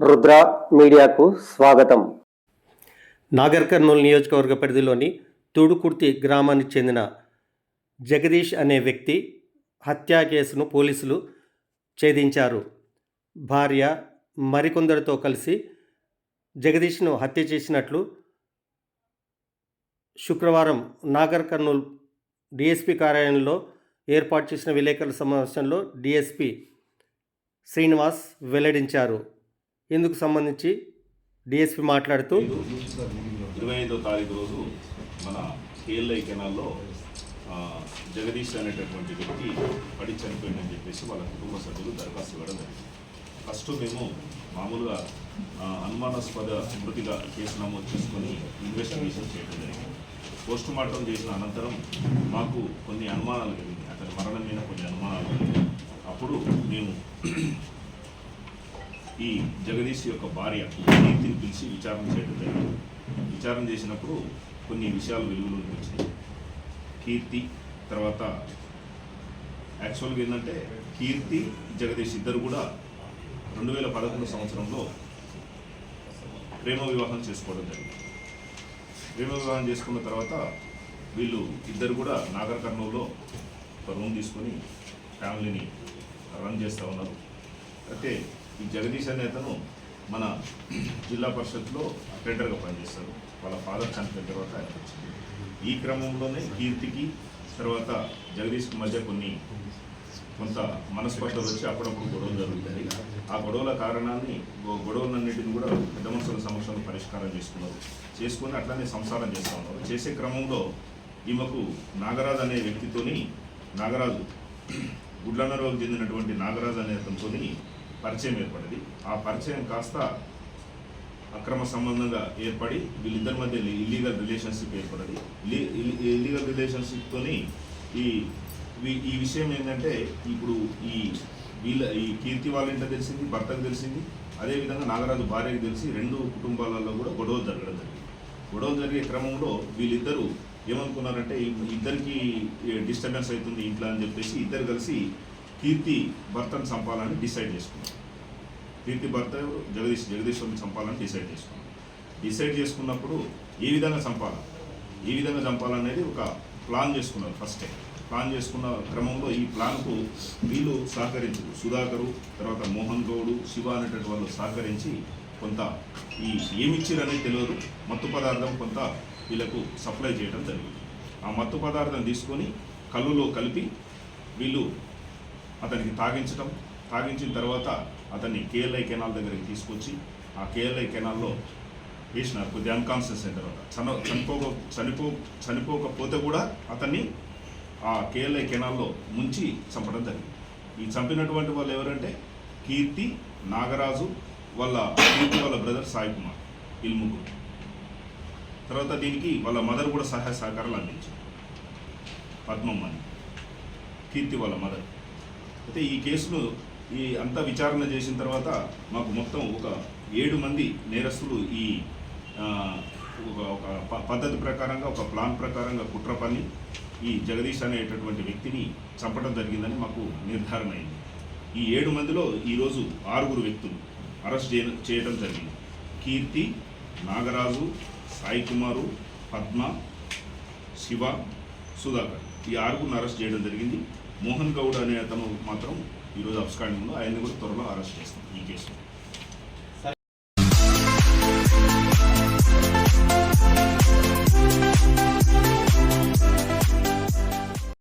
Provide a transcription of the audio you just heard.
రుద్ర మీడియాకు స్వాగతం. నాగర్ కర్నూలు నియోజకవర్గ పరిధిలోని తూడుకుర్తి గ్రామానికి చెందిన జగదీష్ అనే వ్యక్తి హత్యా కేసును పోలీసులు ఛేదించారు. భార్య మరికొందరితో కలిసి జగదీష్ను హత్య చేసినట్లు శుక్రవారం నాగర్ కర్నూలు డిఎస్పీ కార్యాలయంలో ఏర్పాటు చేసిన విలేకరుల సమావేశంలో డిఎస్పీ శ్రీనివాస్ వెల్లడించారు. ఇందుకు సంబంధించి డిఎస్పీ మాట్లాడుతూ 25వ తారీఖు రోజు మన కేఎల్ఐ కెనాల్లో జగదీష్ అనేటటువంటి వ్యక్తి పడి చనిపోయిందని చెప్పేసి వాళ్ళ కుటుంబ సభ్యులు దరఖాస్తు ఇవ్వడం జరిగింది. ఫస్ట్ మేము మామూలుగా అనుమానాస్పద మృతిగా కేసు నమోదు చేసుకొని ఇన్వెస్టిగేషన్ చేయడం జరిగింది. పోస్ట్ మార్టం చేసిన అనంతరం మాకు కొన్ని అనుమానాలు కలిగింది, అతని మరణం మీద కొన్ని అనుమానాలు కలిగింది. అప్పుడు మేము ఈ జగదీష్ యొక్క భార్య కీర్తిని పిలిచి విచారణ చేయడం జరిగింది. విచారణ చేసినప్పుడు కొన్ని విషయాలు వెలుగులోకి వచ్చినాయి. కీర్తి తర్వాత యాక్చువల్గా ఏంటంటే కీర్తి జగదీష్ ఇద్దరు కూడా 2011 సంవత్సరంలో ప్రేమ వివాహం చేసుకోవడం జరిగింది. ప్రేమ వివాహం చేసుకున్న తర్వాత వీళ్ళు ఇద్దరు కూడా నాగర్ కర్నూలులో ఒక రూమ్ తీసుకొని ఫ్యామిలీని రన్ చేస్తూ ఉన్నారు. అయితే ఈ జగదీష్ అనే అతను మన జిల్లా పరిషత్లో అటెండర్గా పనిచేస్తారు. వాళ్ళ ఫాదర్ చనిపోయిన తర్వాత ఆయన వచ్చింది. ఈ క్రమంలోనే కీర్తికి తర్వాత జగదీష్కి మధ్య కొంత మనస్పర్ధలు వచ్చి అప్పుడప్పుడు గొడవలు జరుగుతాయి. ఆ గొడవల కారణాన్ని గొడవలన్నింటిని కూడా పెద్ద మనుషుల సమక్షంలో పరిష్కారం చేసుకొని అట్లానే సంసారం చేస్తూ ఉన్నారు. చేసే క్రమంలో ఈమెకు నాగరాజు అనే వ్యక్తితోని నాగరాజు గుడ్లన్నరోజు చెందినటువంటి నాగరాజు అనే అతనితోని పరిచయం ఏర్పడింది. ఆ పరిచయం కాస్త అక్రమ సంబంధంగా ఏర్పడి వీళ్ళిద్దరి మధ్య ఇల్లీగల్ రిలేషన్షిప్ ఏర్పడింది. ఇల్లీగల్ రిలేషన్షిప్తోని ఈ విషయం ఏంటంటే ఇప్పుడు ఈ కీర్తి వాళ్ళ ఇంట తెలిసింది, భర్తకు తెలిసింది, అదేవిధంగా నాగరాజు భార్యకు తెలిసి రెండు కుటుంబాలలో కూడా గొడవలు జరగడం జరిగింది. గొడవలు జరిగే క్రమంలో వీళ్ళిద్దరూ ఏమనుకున్నారంటే ఇద్దరికి డిస్టర్బెన్స్ అవుతుంది ఇంట్లో అని చెప్పేసి ఇద్దరు కలిసి కీర్తి భర్తను చంపాలని డిసైడ్ చేసుకున్నారు. కీర్తి భర్త జగదీశ్వరుని చంపాలని డిసైడ్ చేసుకున్నప్పుడు ఏ విధంగా చంపాలనేది ఒక ప్లాన్ చేసుకున్నారు. ఫస్ట్ ప్లాన్ చేసుకున్న క్రమంలో ఈ ప్లాన్కు వీళ్ళు సహకరించారు. సుధాకరు తర్వాత మోహన్ గౌడు, శివ అనేటువంటి వాళ్ళు సహకరించి కొంత ఏమిచ్చిరనేది తెలియదు మత్తు పదార్థం కొంత వీళ్ళకు సప్లై చేయడం జరిగింది. ఆ మత్తు పదార్థం తీసుకొని కళ్ళులో కలిపి వీళ్ళు అతనికి తాగించిన తర్వాత అతన్ని కేఎల్ఐ కెనాల్ దగ్గరికి తీసుకొచ్చి ఆ కేఎల్ఐ కెనాల్లో వేసినారు. కొద్దిగా అన్కాన్షియస్ అయిన తర్వాత చనిపోకపోతే కూడా అతన్ని ఆ కేఎల్ఐ కెనాల్లో ముంచి చంపడం జరిగింది. ఈ చంపినటువంటి వాళ్ళు ఎవరంటే కీర్తి, నాగరాజు, కీర్తి వాళ్ళ బ్రదర్ సాయి కుమార్, వీళ్ళు ముగ్గురు. తర్వాత దీనికి వాళ్ళ మదర్ కూడా సహాయ సహకారాలు అందించారు, పద్మమ్మ అని, కీర్తి వాళ్ళ మదర్. అయితే ఈ కేసును అంతా విచారణ చేసిన తర్వాత మాకు మొత్తం ఒక 7 మంది నేరస్తులు ఒక పద్ధతి ప్రకారంగా ఒక ప్లాన్ ప్రకారంగా కుట్ర పని ఈ జగదీష్ అనేటటువంటి వ్యక్తిని చంపడం జరిగిందని మాకు నిర్ధారణ అయింది. ఈ 7 మందిలో ఈరోజు 6 వ్యక్తులు అరెస్ట్ చేయడం జరిగింది. కీర్తి, నాగరాజు, సాయి కుమారు, పద్మ, శివ, సుధాకర్ ఈ 6 అరెస్ట్ చేయడం జరిగింది. మోహన్ గౌడ్ అనే అతను మాత్రం ఈరోజు అబ్స్కాండింగ్లో, ఆయన్ని కూడా త్వరలో అరెస్ట్ చేస్తాం ఈ కేసులో.